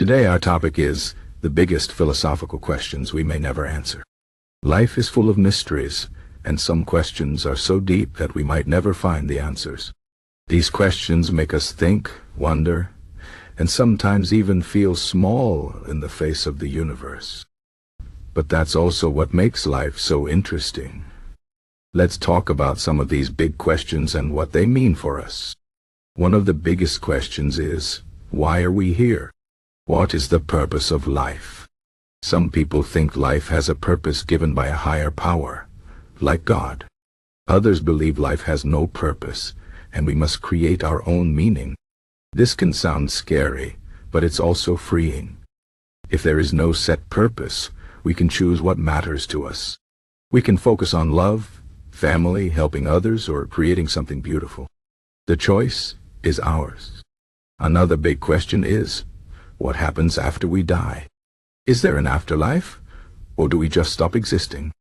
Today our topic is the biggest philosophical questions we may never answer. Life is full of mysteries, and some questions are so deep that we might never find the answers. These questions make us think, wonder, and sometimes even feel small in the face of the universe. But that's also what makes life so interesting. Let's talk about some of these big questions and what they mean for us. One of the biggest questions is, why are we here? What is the purpose of life? Some people think life has a purpose given by a higher power, like God. Others believe life has no purpose, and we must create our own meaning. This can sound scary, but it's also freeing. If there is no set purpose, we can choose what matters to us. We can focus on love, family, helping others, or creating something beautiful. The choice is ours. Another big question is, what happens after we die? Is there an afterlife, or do we just stop existing?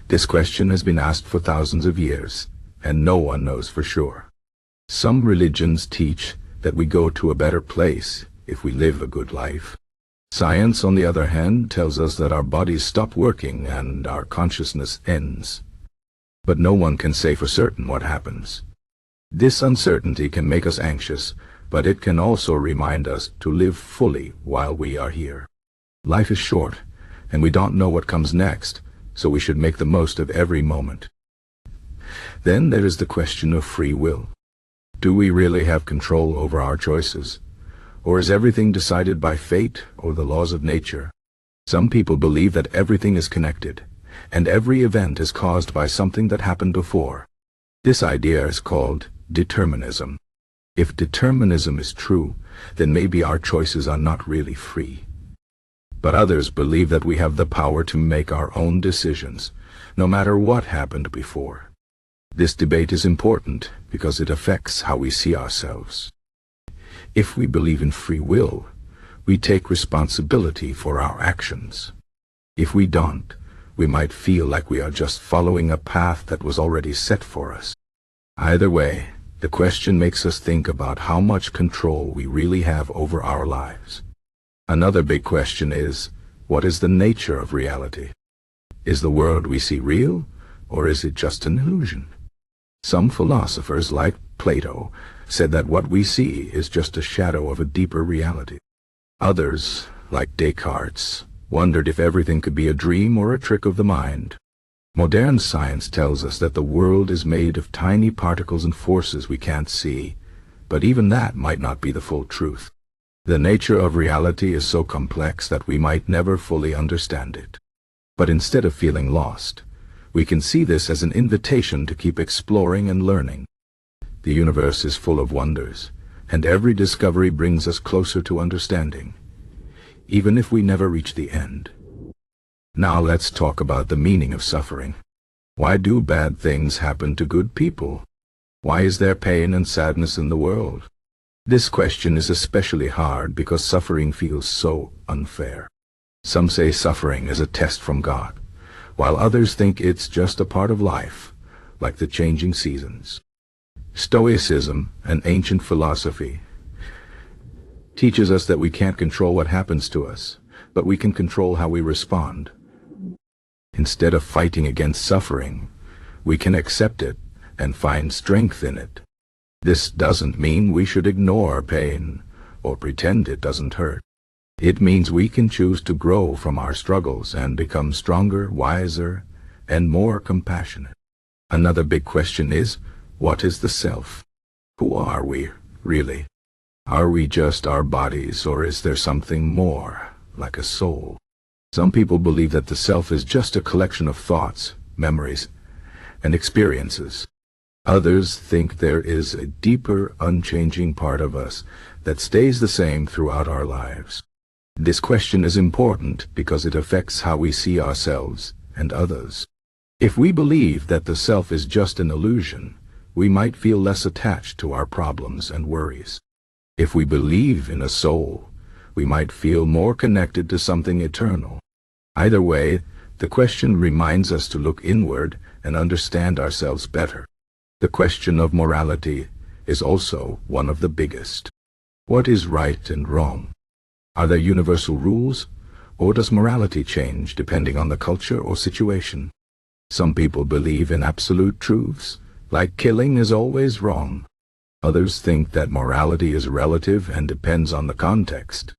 This question has been asked for thousands of years, and no one knows for sure. Some religions teach that we go to a better place if we live a good life. Science, on the other hand, tells us that our bodies stop working and our consciousness ends. But no one can say for certain what happens. This uncertainty can make us anxious, but it can also remind us to live fully while we are here. Life is short, and we don't know what comes next, so we should make the most of every moment. Then there is the question of free will. Do we really have control over our choices? Or is everything decided by fate or the laws of nature? Some people believe that everything is connected, and every event is caused by something that happened before. This idea is called determinism. If determinism is true, then maybe our choices are not really free. But others believe that we have the power to make our own decisions, no matter what happened before. This debate is important because it affects how we see ourselves. If we believe in free will, we take responsibility for our actions. If we don't, we might feel like we are just following a path that was already set for us. Either way, the question makes us think about how much control we really have over our lives. Another big question is, what is the nature of reality? Is the world we see real, or is it just an illusion? Some philosophers, like Plato, said that what we see is just a shadow of a deeper reality. Others, like Descartes, wondered if everything could be a dream or a trick of the mind. Modern science tells us that the world is made of tiny particles and forces we can't see, but even that might not be the full truth. The nature of reality is so complex that we might never fully understand it. But instead of feeling lost, we can see this as an invitation to keep exploring and learning. The universe is full of wonders, and every discovery brings us closer to understanding, even if we never reach the end. Now let's talk about the meaning of suffering. Why do bad things happen to good people? Why is there pain and sadness in the world? This question is especially hard because suffering feels so unfair. Some say suffering is a test from God, while others think it's just a part of life, like the changing seasons. Stoicism, an ancient philosophy, teaches us that we can't control what happens to us, but we can control how we respond. Instead of fighting against suffering, we can accept it and find strength in it. This doesn't mean we should ignore pain or pretend it doesn't hurt. It means we can choose to grow from our struggles and become stronger, wiser, and more compassionate. Another big question is, what is the self? Who are we, really? Are we just our bodies, or is there something more, like a soul? Some people believe that the self is just a collection of thoughts, memories, and experiences. Others think there is a deeper, unchanging part of us that stays the same throughout our lives. This question is important because it affects how we see ourselves and others. If we believe that the self is just an illusion, we might feel less attached to our problems and worries. If we believe in a soul, we might feel more connected to something eternal. Either way, the question reminds us to look inward and understand ourselves better. The question of morality is also one of the biggest. What is right and wrong? Are there universal rules, or does morality change depending on the culture or situation? Some people believe in absolute truths, like killing is always wrong. Others think that morality is relative and depends on the context.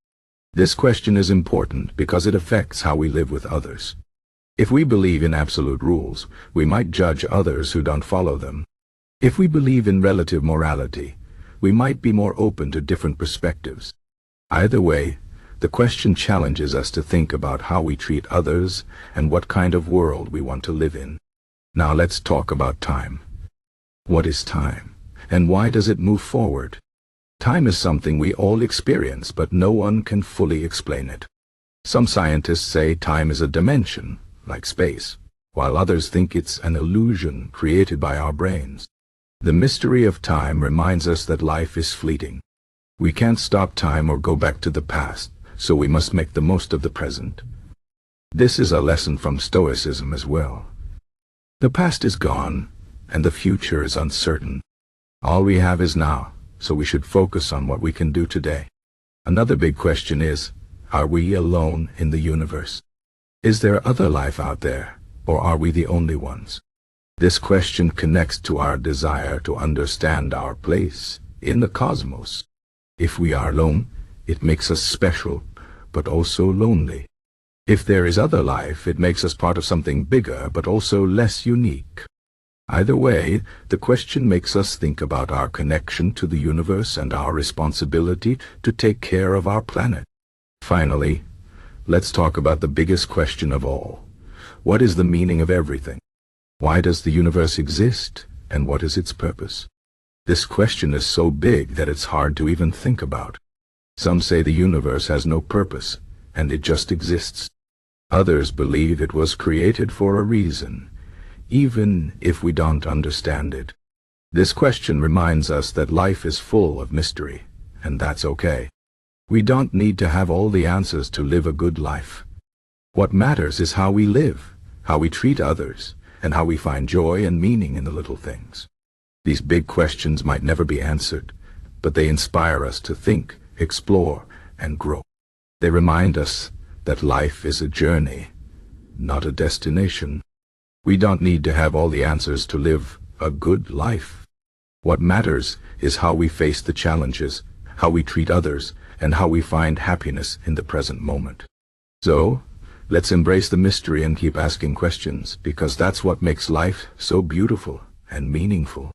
This question is important because it affects how we live with others. If we believe in absolute rules, we might judge others who don't follow them. If we believe in relative morality, we might be more open to different perspectives. Either way, the question challenges us to think about how we treat others and what kind of world we want to live in. Now let's talk about time. What is time, and why does it move forward? Time is something we all experience, but no one can fully explain it. Some scientists say time is a dimension, like space, while others think it's an illusion created by our brains. The mystery of time reminds us that life is fleeting. We can't stop time or go back to the past, so we must make the most of the present. This is a lesson from Stoicism as well. The past is gone, and the future is uncertain. All we have is now, so we should focus on what we can do today. Another big question is, are we alone in the universe? Is there other life out there, or are we the only ones? This question connects to our desire to understand our place in the cosmos. If we are alone, it makes us special, but also lonely. If there is other life, it makes us part of something bigger, but also less unique. Either way, the question makes us think about our connection to the universe and our responsibility to take care of our planet. Finally, let's talk about the biggest question of all. What is the meaning of everything? Why does the universe exist, and what is its purpose? This question is so big that it's hard to even think about. Some say the universe has no purpose, and it just exists. Others believe it was created for a reason, even if we don't understand it. This question reminds us that life is full of mystery, and that's okay. We don't need to have all the answers to live a good life. What matters is how we live, how we treat others, and how we find joy and meaning in the little things. These big questions might never be answered, but they inspire us to think, explore, and grow. They remind us that life is a journey, not a destination. We don't need to have all the answers to live a good life. What matters is how we face the challenges, how we treat others, and how we find happiness in the present moment. So, let's embrace the mystery and keep asking questions, because that's what makes life so beautiful and meaningful.